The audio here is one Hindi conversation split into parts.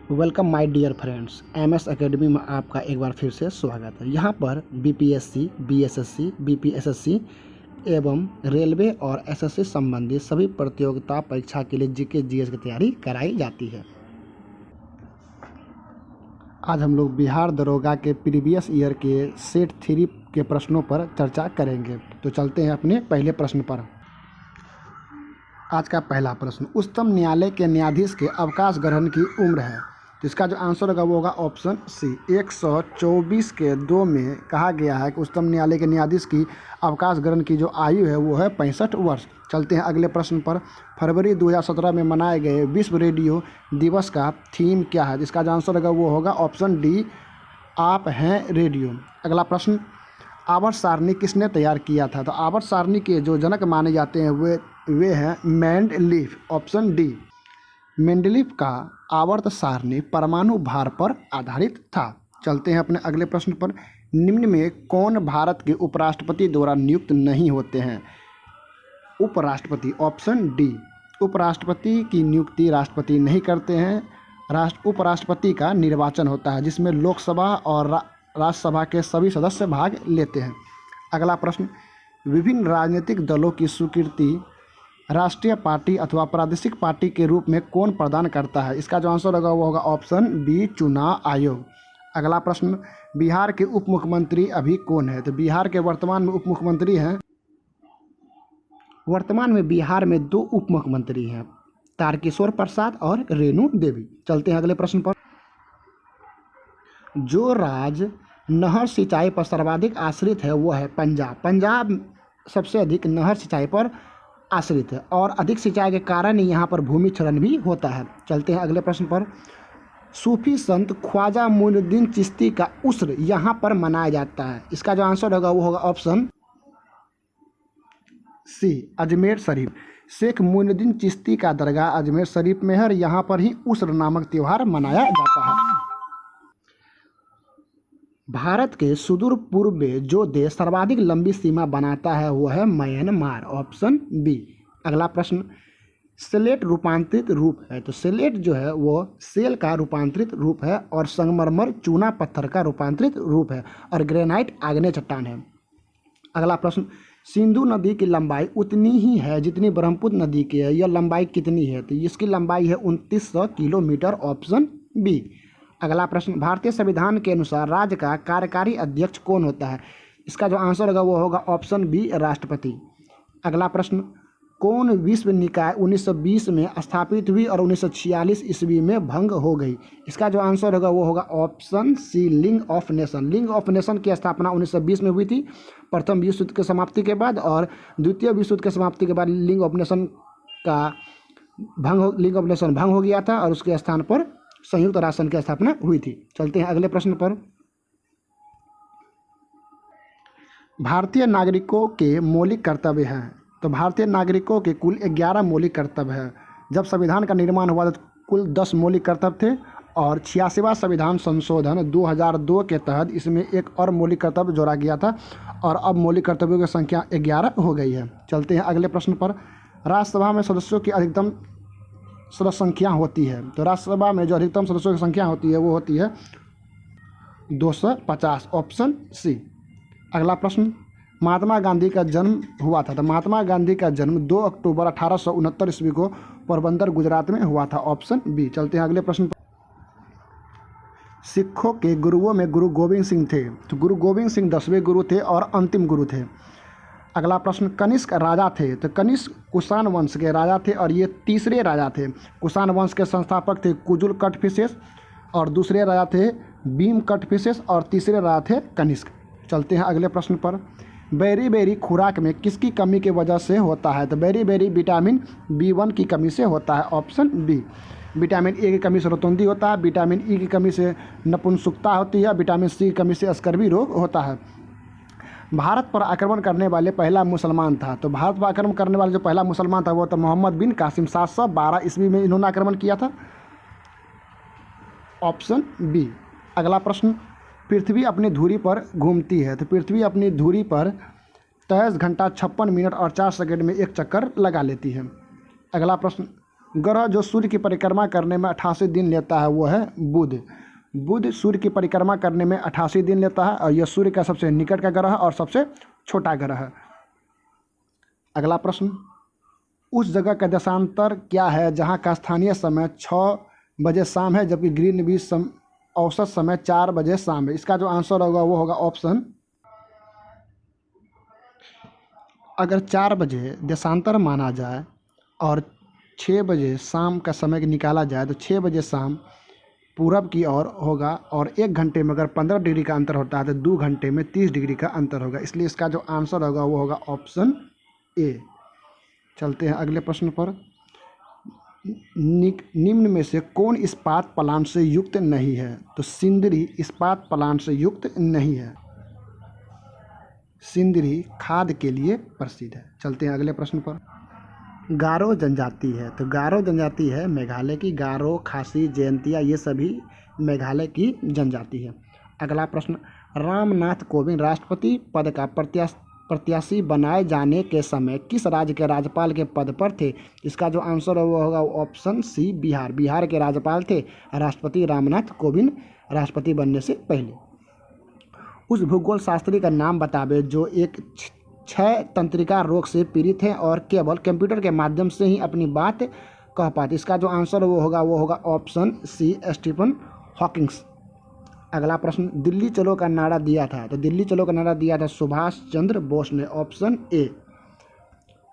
Welcome my dear friends, MS Academy में आपका एक बार फिर से स्वागत है। यहाँ पर बीपीएससी, बीएसएससी, बीपीएसएससी एवं रेलवे और एसएससी संबंधी सभी प्रतियोगिता परीक्षा के लिए जीके जीएस की तैयारी कराई जाती है। आज हम लोग बिहार दरोगा के प्रीवियस ईयर के सेट 3 के प्रश्नों पर चर्चा करेंगे। तो चलते हैं अपने पहले प्रश्न पर। आज का पहला प्रश्न, उच्चतम न्यायालय के न्यायाधीश के अवकाश ग्रहण की उम्र है। तो इसका जो आंसर होगा वो होगा ऑप्शन सी। 124 के 2 में कहा गया है कि उच्चतम न्यायालय के न्यायाधीश की अवकाश ग्रहण की जो आयु है वो है 65 वर्ष। चलते हैं अगले प्रश्न पर। फरवरी 2017 में मनाए गए विश्व रेडियो दिवस का थीम क्या है? इसका जो आंसर होगा वो होगा ऑप्शन डी, आप हैं रेडियो। अगला प्रश्न, आवर्त सारणी किसने तैयार किया था? तो आवर्त सारणी के जो जनक माने जाते हैं वे हैं मेंडलीफ। ऑप्शन डी, मेंडलीफ का आवर्त सारणी परमाणु भार पर आधारित था। चलते हैं अपने अगले प्रश्न पर। निम्न में कौन भारत के उपराष्ट्रपति द्वारा नियुक्त नहीं होते हैं? उपराष्ट्रपति। ऑप्शन डी, उपराष्ट्रपति की नियुक्ति राष्ट्रपति नहीं करते हैं। उपराष्ट्रपति का निर्वाचन होता है जिसमें लोकसभा और राज्यसभा के सभी सदस्य भाग लेते हैं। अगला प्रश्न, विभिन्न राजनीतिक दलों की स्वीकृति राष्ट्रीय पार्टी अथवा प्रादेशिक पार्टी के रूप में कौन प्रदान करता है? इसका जो आंसर होगा वो होगा ऑप्शन बी, चुनाव आयोग। अगला प्रश्न, बिहार के उप मुख्यमंत्री अभी कौन है? तो बिहार के वर्तमान में उप मुख्यमंत्री हैं, वर्तमान में बिहार में 2 उप मुख्यमंत्री हैं, तारकिशोर प्रसाद और रेणु देवी। चलते हैं अगले प्रश्न पर। जो राज्य नहर सिंचाई पर सर्वाधिक आश्रित है वो है पंजाब। पंजाब सबसे अधिक नहर सिंचाई पर आश्रित है और अधिक सिंचाई के कारण ही यहाँ पर भूमि क्षरण भी होता है। चलते हैं अगले प्रश्न पर। सूफी संत ख्वाजा मोइनुद्दीन चिश्ती का उर्स यहाँ पर मनाया जाता है। इसका जो आंसर होगा वो होगा ऑप्शन सी, अजमेर शरीफ। शेख मोइनुद्दीन चिश्ती का दरगाह अजमेर शरीफ में है और यहाँ पर ही उर्स नामक त्यौहार मनाया जाता है। भारत के सुदूर पूर्व में जो देश सर्वाधिक लंबी सीमा बनाता है वो है म्यांमार। Option B. अगला प्रश्न, स्लेट रूपांतरित रूप है। तो स्लेट जो है वो सेल का रूपांतरित रूप है और संगमरमर चूना पत्थर का रूपांतरित रूप है और ग्रेनाइट आग्नेय चट्टान है। अगला प्रश्न, सिंधु नदी की लंबाई उतनी ही है जितनी ब्रह्मपुत्र नदी की है। यह लंबाई कितनी है? तो इसकी लंबाई है 2900 किलोमीटर। Option B. अगला प्रश्न, भारतीय संविधान के अनुसार राज्य का कार्यकारी अध्यक्ष कौन होता है? इसका जो आंसर होगा वो होगा ऑप्शन बी, राष्ट्रपति। अगला प्रश्न, कौन विश्व निकाय 1920 में स्थापित हुई और 1946 ईस्वी में भंग हो गई? इसका जो आंसर होगा वो होगा option C, League of Nation. League of Nation की स्थापना 1920 में हुई थी, प्रथम विश्व युद्ध की समाप्ति के बाद, और द्वितीय विश्व युद्ध की समाप्ति के बाद लीग ऑफ नेशन भंग हो गया था और उसके स्थान पर संयुक्त राष्ट्र की स्थापना हुई थी। चलते हैं अगले प्रश्न पर। भारतीय नागरिकों के मौलिक कर्तव्य हैं। तो भारतीय नागरिकों के कुल 11 मौलिक कर्तव्य हैं। जब संविधान का निर्माण हुआ तो कुल 10 मौलिक कर्तव्य थे और 86वां संविधान संशोधन 2002 के तहत इसमें एक और मौलिक कर्तव्य जोड़ा गया था और अब मौलिक कर्तव्यों की संख्या 11 हो गई है। चलते हैं अगले प्रश्न पर। राज्यसभा में सदस्यों की अधिकतम सदस्य संख्या होती है। तो राज्यसभा में जो अधिकतम सदस्यों की संख्या होती है वो होती है 250। Option C. अगला प्रश्न, महात्मा गांधी का जन्म हुआ था। तो महात्मा गांधी का जन्म 2 अक्टूबर 1869 ईस्वी को पोरबंदर गुजरात में हुआ था। Option B. चलते हैं अगले प्रश्न पर। सिखों के गुरुओं में गुरु गोविंद सिंह थे। तो गुरु गोविंद सिंह 10वें गुरु थे और अंतिम गुरु थे। अगला प्रश्न, कनिष्क राजा थे। तो कनिष्क कुषाण वंश के राजा थे और ये तीसरे राजा थे। कुषाण वंश के संस्थापक थे कुजुल कटफिसेस और दूसरे राजा थे भीम कटफिसेस और तीसरे राजा थे कनिष्क। चलते हैं अगले प्रश्न पर। बेरी बेरी खुराक में किसकी कमी की वजह से होता है? तो बेरी बेरी विटामिन B1 की कमी से होता है। Option B. विटामिन ए की कमी से रोतुंदी होता है, विटामिन ई की कमी से नपुंसकता होती है, विटामिन सी की कमी से स्कर्वी रोग होता है। भारत पर आक्रमण करने वाले पहला मुसलमान था। तो भारत पर आक्रमण करने वाले जो पहला मुसलमान था वो तो मोहम्मद बिन कासिम। 712 ईस्वी में इन्होंने आक्रमण किया था। Option B. अगला प्रश्न, पृथ्वी अपनी धुरी पर घूमती है। तो पृथ्वी अपनी धुरी पर 23 घंटा 56 मिनट और 4 सेकंड में एक चक्कर लगा लेती है। अगला प्रश्न, ग्रह जो सूर्य की परिक्रमा करने में 88 दिन लेता है वो है बुध। बुध सूर्य की परिक्रमा करने में 88 दिन लेता है और यह सूर्य का सबसे निकट का ग्रह है और सबसे छोटा ग्रह है। अगला प्रश्न, उस जगह का देशांतर क्या है जहां का स्थानीय समय 6 बजे शाम है जबकि ग्रीनविच औसत समय 4 बजे शाम है। इसका जो आंसर होगा वो होगा ऑप्शन, अगर 4 बजे देशांतर माना जाए और 6 बजे शाम का समय निकाला जाए तो 6 बजे शाम पूरब की ओर होगा और 1 घंटे में अगर 15 डिग्री का अंतर होता है तो 2 घंटे में 30 डिग्री का अंतर होगा। इसलिए इसका जो आंसर होगा वो होगा ऑप्शन ए। चलते हैं अगले प्रश्न पर। निम्न में से कौन इस्पात प्लांट से युक्त नहीं है? तो सिंदरी इस्पात प्लांट से युक्त नहीं है। सिंदरी खाद के लिए प्रसिद्ध है। चलते हैं अगले प्रश्न पर। गारो जनजाति है, तो गारो जनजाति है मेघालय की। गारो, खासी, जयंतिया ये सभी मेघालय की जनजाति है। अगला प्रश्न, रामनाथ कोविंद राष्ट्रपति पद का प्रत्याशी बनाए जाने के समय किस राज्य के राज्यपाल के पद पर थे? इसका जो आंसर है वो होगा ऑप्शन सी, बिहार। बिहार के राज्यपाल थे राष्ट्रपति रामनाथ कोविंद राष्ट्रपति बनने से पहले। उस भूगोल शास्त्री का नाम बतावे जो एक क्षय तंत्रिका रोग से पीड़ित हैं और केवल कंप्यूटर के माध्यम से ही अपनी बात कह पाते। इसका जो आंसर वो होगा ऑप्शन सी, स्टीफन हॉकिंग्स। अगला प्रश्न, दिल्ली चलो का नारा दिया था, तो दिल्ली चलो का नारा दिया था सुभाष चंद्र बोस ने। Option A.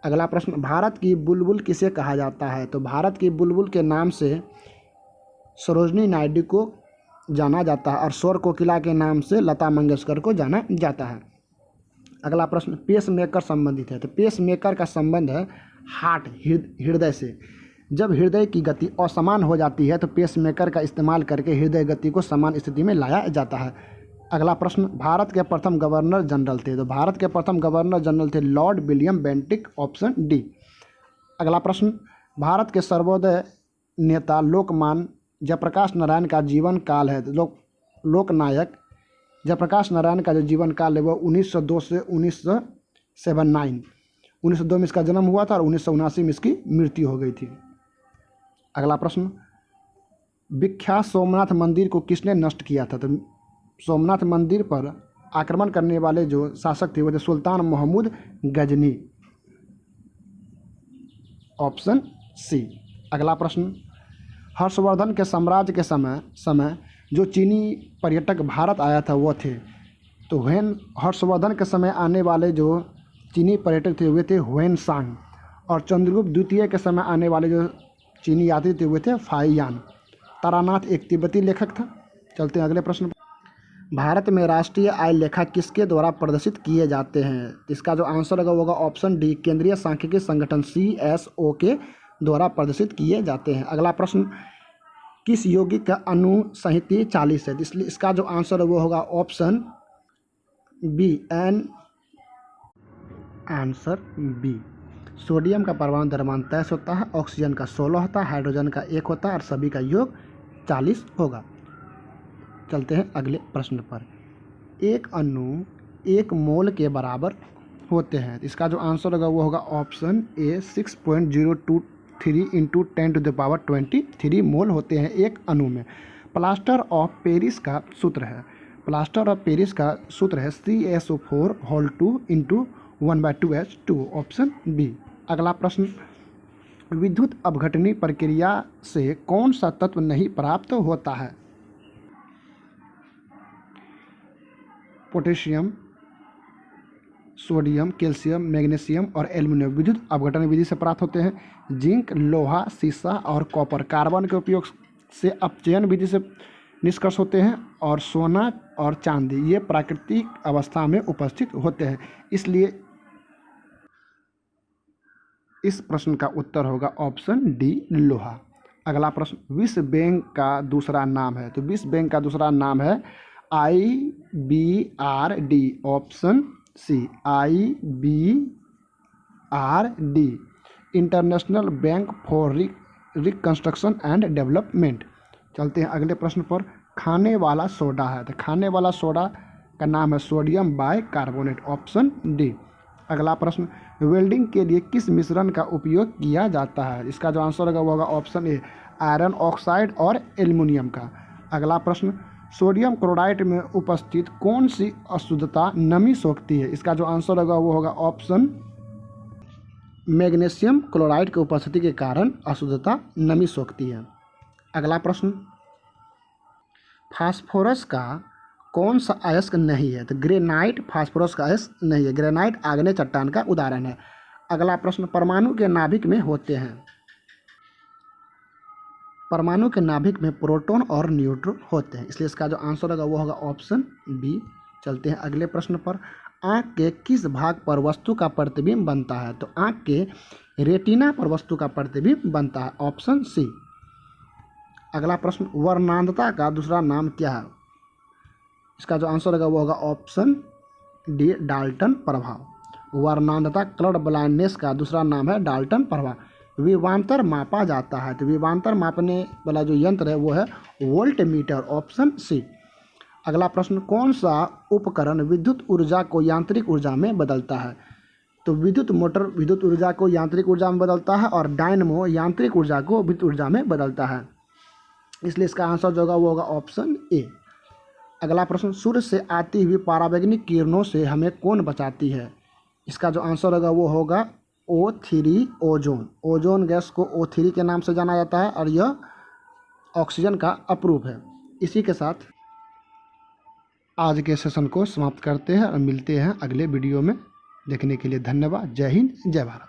अगला प्रश्न, भारत की बुलबुल किसे कहा जाता है? तो भारत की बुलबुल के नाम से सरोजनी नायडू को जाना जाता है और स्वर कोकिला के नाम से लता मंगेशकर को जाना जाता है। अगला प्रश्न, पेस मेकर संबंधित है, तो पेस मेकर का संबंध है हार्ट, हृदय से। जब हृदय की गति असमान हो जाती है तो पेस मेकर का इस्तेमाल करके हृदय गति को समान स्थिति में लाया जाता है। अगला प्रश्न, भारत के प्रथम गवर्नर जनरल थे, तो भारत के प्रथम गवर्नर जनरल थे Lord William Bentinck. Option D. अगला प्रश्न, भारत के सर्वोदय नेता लोकमान्य जयप्रकाश नारायण का जीवन काल है, लोकनायक जयप्रकाश नारायण का जो जीवन काल है वो 1902 से 1979। 1902 में इसका जन्म हुआ था और 1979 में इसकी मृत्यु हो गई थी। अगला प्रश्न, विख्यात सोमनाथ मंदिर को किसने नष्ट किया था? तो सोमनाथ मंदिर पर आक्रमण करने वाले जो शासक थे वो थे सुल्तान महमूद गजनी। Option C. अगला प्रश्न, हर्षवर्धन के साम्राज्य के समय जो चीनी पर्यटक भारत आया था वो थे, तो हर्षवर्धन के समय आने वाले जो चीनी पर्यटक थे वे थे हुएन सांग और चंद्रगुप्त द्वितीय के समय आने वाले जो चीनी यात्री थे वे थे फाइयान। तारानाथ एक तिब्बती लेखक था। चलते हैं अगले प्रश्न। भारत में राष्ट्रीय आय लेखा किसके द्वारा प्रदर्शित किए जाते हैं? इसका जो आंसर होगा होगा डी, केंद्रीय सांख्यिकी संगठन CSO के द्वारा प्रदर्शित किए जाते हैं। अगला प्रश्न, किस यौगिक का अणु संहति 40 है? इसलिए इसका जो आंसर है वो होगा option B, answer B. Sodium का परमाणु द्रव्यमान 23 होता है, ऑक्सीजन का 16 होता है, हाइड्रोजन का 1 होता है और सभी का योग 40 होगा। चलते हैं अगले प्रश्न पर। एक अणु 1 मोल के बराबर होते हैं, इसका जो आंसर होगा वो होगा ऑप्शन ए, 6.023 × 10⁻23 मोल होते हैं एक अणु में। प्लास्टर ऑफ पेरिस का सूत्र है, CaSO4 2 × 1/2H2। Option B. अगला प्रश्न, विद्युत अपघटनी प्रक्रिया से कौन सा तत्व नहीं प्राप्त होता है? पोटेशियम, सोडियम, कैल्शियम, मैग्नीशियम और एल्युमिनियम विद्युत अपघटन विधि से प्राप्त होते हैं। जिंक, लोहा, सीसा और कॉपर कार्बन के उपयोग से अपचयन विधि से निष्कर्ष होते हैं और सोना और चांदी ये प्राकृतिक अवस्था में उपस्थित होते हैं। इसलिए इस प्रश्न का उत्तर होगा ऑप्शन डी, लोहा। अगला प्रश्न, विश्व बैंक का दूसरा नाम है, तो विश्व बैंक का दूसरा नाम है IBRD। Option C, IBRD, International Bank for Reconstruction and Development. चलते हैं अगले प्रश्न पर। खाने वाला सोडा है, तो खाने वाला सोडा का नाम है सोडियम बाइकार्बोनेट। Option D. अगला प्रश्न, वेल्डिंग के लिए किस मिश्रण का उपयोग किया जाता है? इसका जो आंसर होगा वो होगा ऑप्शन ए, आयरन ऑक्साइड और एल्युमिनियम का। अगला प्रश्न, सोडियम क्लोराइड में उपस्थित कौन सी अशुद्धता नमी सोखती है? इसका जो आंसर होगा वो होगा ऑप्शन मैग्नीशियम क्लोराइड की उपस्थिति के कारण अशुद्धता नमी सोखती है। अगला प्रश्न, फास्फोरस का कौन सा अयस्क नहीं है? तो ग्रेनाइट फास्फोरस का अयस्क नहीं है। ग्रेनाइट आग्नेय चट्टान का उदाहरण है। अगला प्रश्न, परमाणु के नाभिक में होते हैं। परमाणु के नाभिक में प्रोटॉन और न्यूट्रॉन होते हैं, इसलिए इसका जो आंसर होगा वो होगा ऑप्शन बी। चलते हैं अगले प्रश्न पर। आँख के किस भाग पर वस्तु का प्रतिबिंब बनता है? तो आँख के रेटिना पर वस्तु का प्रतिबिंब बनता है, ऑप्शन सी। अगला प्रश्न, वर्णांधता का दूसरा नाम क्या है? इसका जो आंसर होगा वो होगा ऑप्शन डी, डाल्टन प्रभाव। वर्णांधता कलर ब्लाइंडनेस का दूसरा नाम है डाल्टन प्रभाव। विभवांतर मापा जाता है, तो विभवांतर मापने वाला जो यंत्र है वो है वोल्टमीटर, ऑप्शन सी। अगला प्रश्न, कौन सा उपकरण विद्युत ऊर्जा को यांत्रिक ऊर्जा में बदलता है? तो विद्युत मोटर विद्युत ऊर्जा को यांत्रिक ऊर्जा में बदलता है और डायनमो यांत्रिक ऊर्जा को विद्युत ऊर्जा में बदलता है, इसलिए इसका आंसर जो होगा वो होगा ऑप्शन ए। अगला प्रश्न, सूर्य से आती हुई पराबैंगनी किरणों से हमें कौन बचाती है? इसका जो आंसर होगा वो होगा O3 ओजोन। ओजोन गैस को O3 के नाम से जाना जाता है और यह ऑक्सीजन का अपरूप है। इसी के साथ आज के सेशन को समाप्त करते हैं और मिलते हैं अगले वीडियो में। देखने के लिए धन्यवाद। जय हिंद, जय भारत।